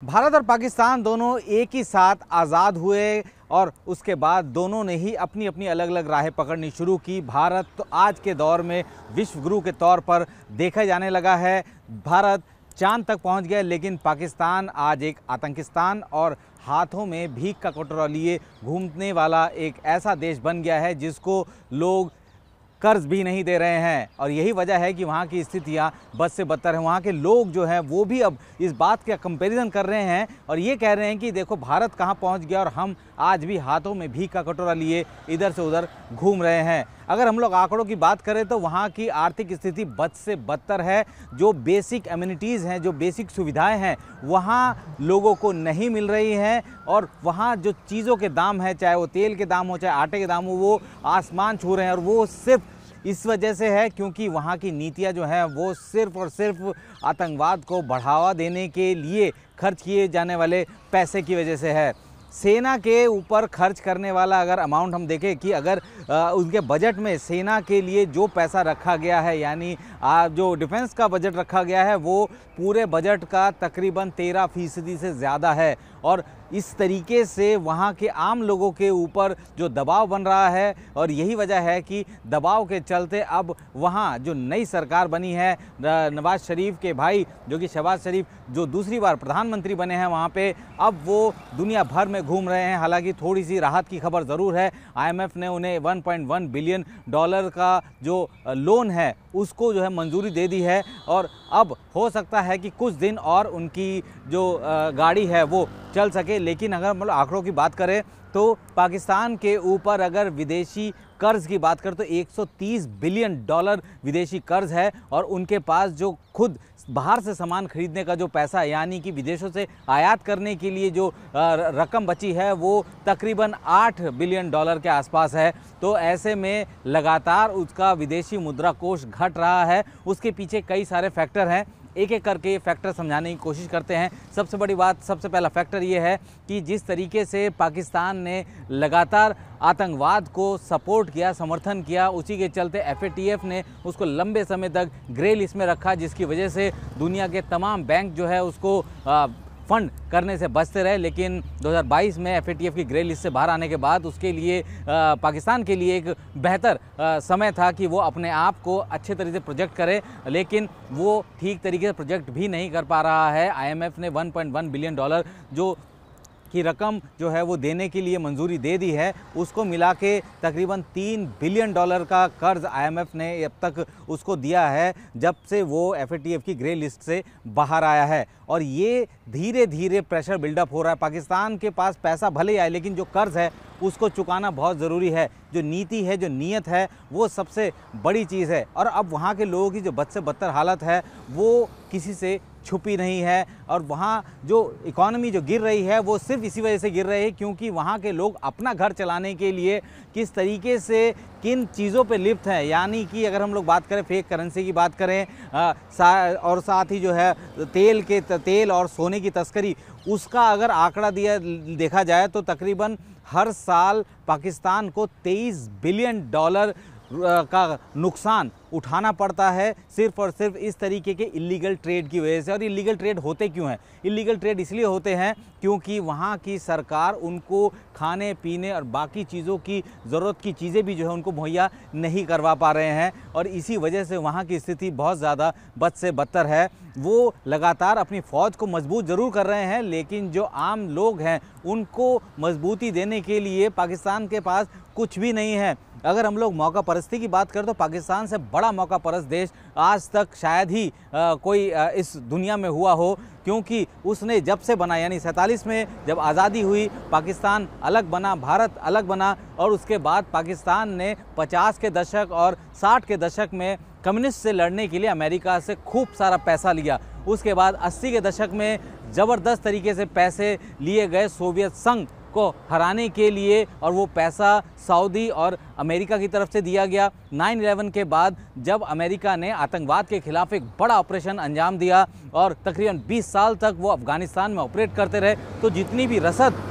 भारत और पाकिस्तान दोनों एक ही साथ आज़ाद हुए और उसके बाद दोनों ने ही अपनी अपनी अलग अलग राहें पकड़नी शुरू की। भारत तो आज के दौर में विश्व गुरु के तौर पर देखा जाने लगा है। भारत चांद तक पहुंच गया, लेकिन पाकिस्तान आज एक आतंकिस्तान और हाथों में भीख का कटोरा लिए घूमने वाला एक ऐसा देश बन गया है जिसको लोग कर्ज भी नहीं दे रहे हैं। और यही वजह है कि वहाँ की स्थितियाँ बद से बदतर हैं। वहाँ के लोग जो हैं वो भी अब इस बात का कंपैरिजन कर रहे हैं और ये कह रहे हैं कि देखो भारत कहाँ पहुँच गया और हम आज भी हाथों में भीख का कटोरा लिए इधर से उधर घूम रहे हैं। अगर हम लोग आंकड़ों की बात करें तो वहाँ की आर्थिक स्थिति बद से बदतर है। जो बेसिक एमिनिटीज़ हैं, जो बेसिक सुविधाएं हैं, वहाँ लोगों को नहीं मिल रही हैं। और वहाँ जो चीज़ों के दाम हैं, चाहे वो तेल के दाम हो, चाहे आटे के दाम हो, वो आसमान छू रहे हैं। और वो सिर्फ इस वजह से है क्योंकि वहाँ की नीतियाँ जो हैं वो सिर्फ और सिर्फ आतंकवाद को बढ़ावा देने के लिए खर्च किए जाने वाले पैसे की वजह से है। सेना के ऊपर खर्च करने वाला अगर अमाउंट हम देखें कि अगर उनके बजट में सेना के लिए जो पैसा रखा गया है, यानी जो डिफेंस का बजट रखा गया है, वो पूरे बजट का तकरीबन 13% से ज़्यादा है। और इस तरीके से वहाँ के आम लोगों के ऊपर जो दबाव बन रहा है, और यही वजह है कि दबाव के चलते अब वहाँ जो नई सरकार बनी है, नवाज शरीफ के भाई जो कि शहबाज शरीफ जो दूसरी बार प्रधानमंत्री बने हैं, वहाँ पे अब वो दुनिया भर में घूम रहे हैं। हालांकि थोड़ी सी राहत की खबर ज़रूर है। IMF ने उन्हें $1.1 बिलियन का जो लोन है उसको जो है मंजूरी दे दी है। और अब हो सकता है कि कुछ दिन और उनकी जो गाड़ी है वो चल सके। लेकिन अगर मतलब आंकड़ों की बात करें तो पाकिस्तान के ऊपर अगर विदेशी कर्ज की बात करें तो $130 बिलियन विदेशी कर्ज है। और उनके पास जो खुद बाहर से सामान खरीदने का जो पैसा, यानी कि विदेशों से आयात करने के लिए जो रकम बची है, वो तकरीबन $8 बिलियन के आसपास है। तो ऐसे में लगातार उसका विदेशी मुद्रा कोष घट रहा है। उसके पीछे कई सारे फैक्टर हैं, एक एक करके ये फैक्टर समझाने की कोशिश करते हैं। सबसे बड़ी बात, सबसे पहला फैक्टर ये है कि जिस तरीके से पाकिस्तान ने लगातार आतंकवाद को सपोर्ट किया, समर्थन किया, उसी के चलते FATF ने उसको लंबे समय तक ग्रे लिस्ट में रखा, जिसकी वजह से दुनिया के तमाम बैंक जो है उसको फंड करने से बचते रहे। लेकिन 2022 में FATF की ग्रे लिस्ट से बाहर आने के बाद उसके लिए पाकिस्तान के लिए एक बेहतर समय था कि वो अपने आप को अच्छे तरीके से प्रोजेक्ट करे, लेकिन वो ठीक तरीके से प्रोजेक्ट भी नहीं कर पा रहा है। IMF ने $1.1 बिलियन जो की रकम जो है वो देने के लिए मंजूरी दे दी है। उसको मिला के तकरीबन $3 बिलियन का कर्ज IMF ने अब तक उसको दिया है जब से वो FATF की ग्रे लिस्ट से बाहर आया है। और ये धीरे धीरे प्रेशर बिल्डअप हो रहा है। पाकिस्तान के पास पैसा भले ही आए, लेकिन जो कर्ज है उसको चुकाना बहुत ज़रूरी है। जो नीति है, जो नीयत है, वो सबसे बड़ी चीज़ है। और अब वहाँ के लोगों की जो बद से बदतर हालत है वो किसी से छुपी नहीं है। और वहाँ जो इकॉनमी जो गिर रही है वो सिर्फ इसी वजह से गिर रही है क्योंकि वहाँ के लोग अपना घर चलाने के लिए किस तरीके से किन चीज़ों पे लिप्त हैं। यानी कि अगर हम लोग बात करें फेक करेंसी की बात करें और साथ ही जो है तेल और सोने की तस्करी, उसका अगर आंकड़ा देखा जाए तो तकरीबन हर साल पाकिस्तान को $23 बिलियन का नुकसान उठाना पड़ता है सिर्फ और सिर्फ इस तरीके के इलीगल ट्रेड की वजह से। और इलीगल ट्रेड होते क्यों हैं? इलीगल ट्रेड इसलिए होते हैं क्योंकि वहाँ की सरकार उनको खाने पीने और बाकी चीज़ों की ज़रूरत की चीज़ें भी जो है उनको मुहैया नहीं करवा पा रहे हैं। और इसी वजह से वहाँ की स्थिति बहुत ज़्यादा बद से बदतर है। वो लगातार अपनी फ़ौज को मजबूत ज़रूर कर रहे हैं, लेकिन जो आम लोग हैं उनको मजबूती देने के लिए पाकिस्तान के पास कुछ भी नहीं है। अगर हम लोग मौका परस्ती की बात करें तो पाकिस्तान से बड़ा मौका परस्त देश आज तक शायद ही कोई इस दुनिया में हुआ हो, क्योंकि उसने जब से बना, यानी 47 में जब आज़ादी हुई, पाकिस्तान अलग बना, भारत अलग बना। और उसके बाद पाकिस्तान ने 50 के दशक और 60 के दशक में कम्युनिस्ट से लड़ने के लिए अमेरिका से खूब सारा पैसा लिया। उसके बाद 80 के दशक में ज़बरदस्त तरीके से पैसे लिए गए सोवियत संघ को हराने के लिए, और वो पैसा सऊदी और अमेरिका की तरफ से दिया गया। 9/11 के बाद जब अमेरिका ने आतंकवाद के खिलाफ एक बड़ा ऑपरेशन अंजाम दिया और तकरीबन 20 साल तक वो अफ़गानिस्तान में ऑपरेट करते रहे, तो जितनी भी रसद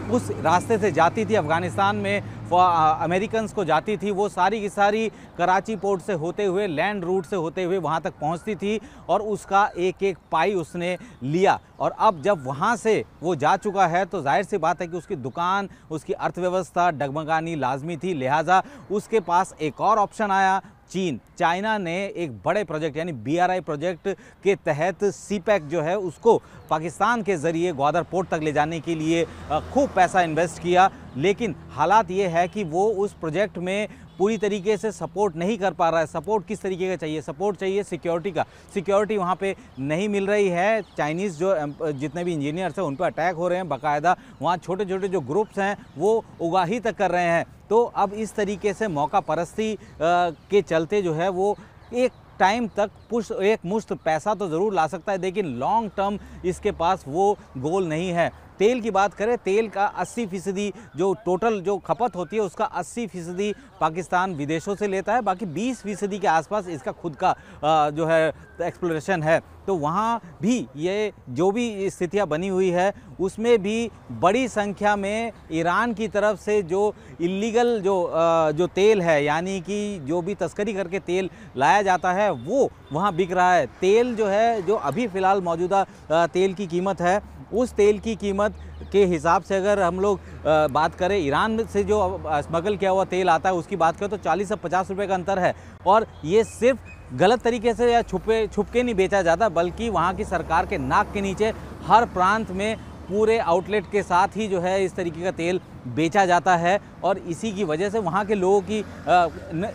उस रास्ते से जाती थी, अफ़गानिस्तान में अमेरिकन्स को जाती थी, वो सारी की सारी कराची पोर्ट से होते हुए, लैंड रूट से होते हुए वहाँ तक पहुँचती थी और उसका एक एक पाई उसने लिया। और अब जब वहाँ से वो जा चुका है तो जाहिर सी बात है कि उसकी दुकान, उसकी अर्थव्यवस्था डगमगानी लाजमी थी। लिहाजा उसके पास एक और ऑप्शन आया, चीन। चाइना ने एक बड़े प्रोजेक्ट यानी BRI प्रोजेक्ट के तहत CPEC जो है उसको पाकिस्तान के ज़रिए ग्वादर पोर्ट तक ले जाने के लिए खूब पैसा इन्वेस्ट किया। लेकिन हालात ये है कि वो उस प्रोजेक्ट में पूरी तरीके से सपोर्ट नहीं कर पा रहा है। सपोर्ट किस तरीके का चाहिए? सपोर्ट चाहिए सिक्योरिटी का। सिक्योरिटी वहाँ पे नहीं मिल रही है। चाइनीज़ जो जितने भी इंजीनियर्स हैं उन पर अटैक हो रहे हैं बाकायदा। वहाँ छोटे छोटे जो ग्रुप्स हैं वो उगाही तक कर रहे हैं। तो अब इस तरीके से मौका परस्ती के चलते जो है वो एक टाइम तक एक मुश्त पैसा तो ज़रूर ला सकता है, लेकिन लॉन्ग टर्म इसके पास वो गोल नहीं है। तेल की बात करें, तेल का 80% जो टोटल जो खपत होती है उसका 80% पाकिस्तान विदेशों से लेता है, बाकी 20% के आसपास इसका खुद का जो है एक्सप्लोरेशन है। तो वहाँ भी ये जो भी स्थितियाँ बनी हुई है उसमें भी बड़ी संख्या में ईरान की तरफ से जो इलीगल जो तेल है, यानी कि जो भी तस्करी करके तेल लाया जाता है वो वहाँ बिक रहा है। तेल जो है, जो अभी फ़िलहाल मौजूदा तेल की कीमत है, उस तेल की कीमत के हिसाब से अगर हम लोग बात करें, ईरान से जो स्मगल किया हुआ तेल आता है उसकी बात करें तो 40 से 50 रुपये का अंतर है। और ये सिर्फ गलत तरीके से या छुप के नहीं बेचा जाता, बल्कि वहाँ की सरकार के नाक के नीचे हर प्रांत में पूरे आउटलेट के साथ ही जो है इस तरीके का तेल बेचा जाता है। और इसी की वजह से वहाँ के लोगों की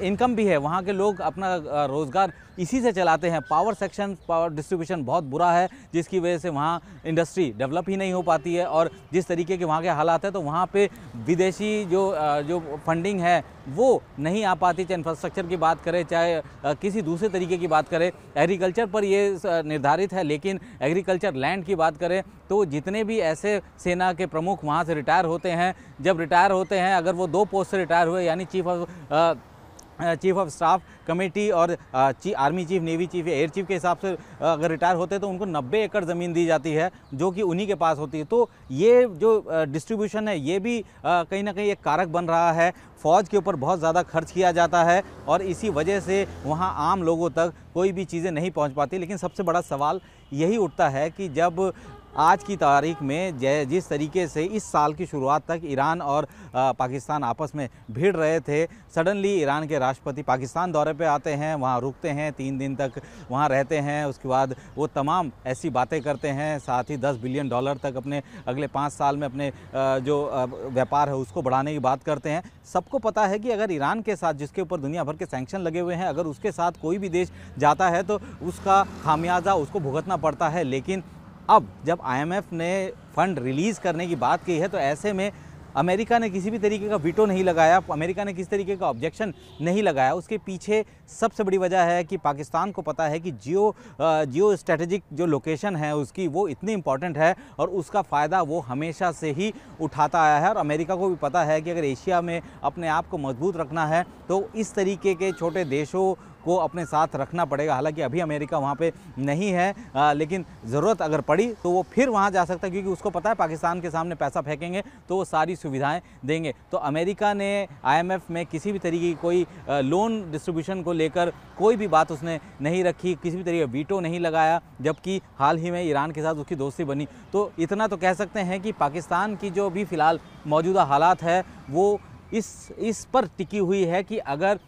इनकम भी है, वहाँ के लोग अपना रोज़गार इसी से चलाते हैं। पावर सेक्शन, पावर डिस्ट्रीब्यूशन बहुत बुरा है, जिसकी वजह से वहाँ इंडस्ट्री डेवलप ही नहीं हो पाती है। और जिस तरीके के वहाँ के हालात हैं तो वहाँ पे विदेशी जो फंडिंग है वो नहीं आ पाती, चाहे इंफ्रास्ट्रक्चर की बात करें, चाहे किसी दूसरे तरीके की बात करें। एग्रीकल्चर पर ये निर्धारित है, लेकिन एग्रीकल्चर लैंड की बात करें तो जितने भी ऐसे सेना के प्रमुख वहाँ से रिटायर होते हैं, जब रिटायर होते हैं, अगर वो 2 पोस्ट से रिटायर हुए यानी चीफ ऑफ स्टाफ कमेटी और आर्मी चीफ, नेवी चीफ या एयर चीफ के हिसाब से अगर रिटायर होते हैं तो उनको 90 एकड़ ज़मीन दी जाती है जो कि उन्हीं के पास होती है। तो ये जो डिस्ट्रीब्यूशन है ये भी कहीं ना कहीं एक कारक बन रहा है। फ़ौज के ऊपर बहुत ज़्यादा खर्च किया जाता है और इसी वजह से वहाँ आम लोगों तक कोई भी चीज़ें नहीं पहुँच पाती। लेकिन सबसे बड़ा सवाल यही उठता है कि जब आज की तारीख में जिस तरीके से इस साल की शुरुआत तक ईरान और पाकिस्तान आपस में भिड़ रहे थे, सडनली ईरान के राष्ट्रपति पाकिस्तान दौरे पे आते हैं, वहाँ रुकते हैं, 3 दिन तक वहाँ रहते हैं, उसके बाद वो तमाम ऐसी बातें करते हैं, साथ ही $10 बिलियन तक अपने अगले 5 साल में अपने जो व्यापार है उसको बढ़ाने की बात करते हैं। सबको पता है कि अगर ईरान के साथ, जिसके ऊपर दुनिया भर के सैंक्शन लगे हुए हैं, अगर उसके साथ कोई भी देश जाता है तो उसका खामियाजा उसको भुगतना पड़ता है। लेकिन अब जब IMF ने फ़ंड रिलीज़ करने की बात की है तो ऐसे में अमेरिका ने किसी भी तरीके का वीटो नहीं लगाया, अमेरिका ने किसी तरीके का ऑब्जेक्शन नहीं लगाया। उसके पीछे सबसे बड़ी वजह है कि पाकिस्तान को पता है कि जियो स्ट्रेटेजिक जो लोकेशन है उसकी वो इतनी इम्पॉर्टेंट है और उसका फ़ायदा वो हमेशा से ही उठाता आया है। और अमेरिका को भी पता है कि अगर एशिया में अपने आप को मजबूत रखना है तो इस तरीके के छोटे देशों को अपने साथ रखना पड़ेगा। हालांकि अभी अमेरिका वहाँ पे नहीं है, लेकिन ज़रूरत अगर पड़ी तो वो फिर वहाँ जा सकता है, क्योंकि उसको पता है पाकिस्तान के सामने पैसा फेंकेंगे तो वो सारी सुविधाएं देंगे। तो अमेरिका ने IMF में किसी भी तरीके की कोई लोन डिस्ट्रीब्यूशन को लेकर कोई भी बात उसने नहीं रखी, किसी भी तरीके का वीटो नहीं लगाया, जबकि हाल ही में ईरान के साथ उसकी दोस्ती बनी। तो इतना तो कह सकते हैं कि पाकिस्तान की जो भी फ़िलहाल मौजूदा हालात है वो इस पर टिकी हुई है कि अगर,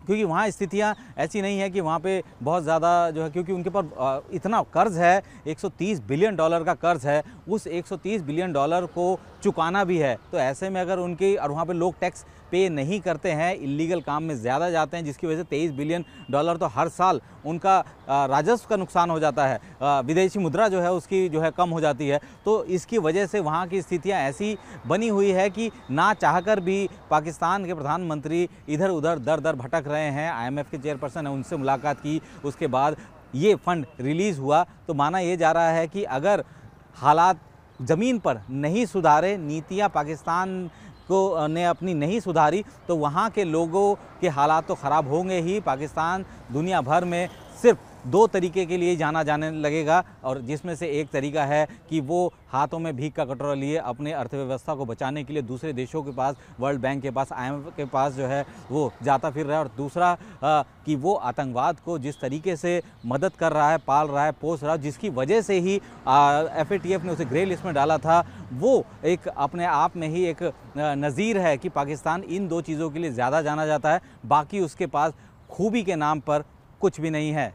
क्योंकि वहाँ स्थितियाँ ऐसी नहीं है कि वहाँ पे बहुत ज़्यादा जो है, क्योंकि उनके पास इतना कर्ज़ है, $130 बिलियन का कर्ज़ है, उस $130 बिलियन को चुकाना भी है। तो ऐसे में अगर उनकी, और वहाँ पे लोग टैक्स पे नहीं करते हैं, इलीगल काम में ज़्यादा जाते हैं, जिसकी वजह से $23 बिलियन तो हर साल उनका राजस्व का नुकसान हो जाता है, विदेशी मुद्रा जो है उसकी जो है कम हो जाती है। तो इसकी वजह से वहाँ की स्थितियाँ ऐसी बनी हुई है कि ना चाहकर भी पाकिस्तान के प्रधानमंत्री इधर उधर दर दर भटक रहे हैं। IMF के चेयरपर्सन है, उनसे मुलाकात की, उसके बाद ये फ़ंड रिलीज़ हुआ। तो माना ये जा रहा है कि अगर हालात ज़मीन पर नहीं सुधारे, नीतियाँ पाकिस्तान को ने अपनी नहीं सुधारी, तो वहाँ के लोगों के हालात तो ख़राब होंगे ही। पाकिस्तान दुनिया भर में सिर्फ दो तरीके के लिए जाना जाने लगेगा, और जिसमें से एक तरीका है कि वो हाथों में भीख का कटोरा लिए अपने अर्थव्यवस्था को बचाने के लिए दूसरे देशों के पास, वर्ल्ड बैंक के पास, IMF के पास जो है वो जाता फिर रहा है। और दूसरा कि वो आतंकवाद को जिस तरीके से मदद कर रहा है, पाल रहा है, पोस रहा है, जिसकी वजह से ही FATF ने उसे ग्रे लिस्ट में डाला था, वो एक अपने आप में ही एक नज़ीर है कि पाकिस्तान इन दो चीज़ों के लिए ज़्यादा जाना जाता है, बाकी उसके पास खूबी के नाम पर कुछ भी नहीं है।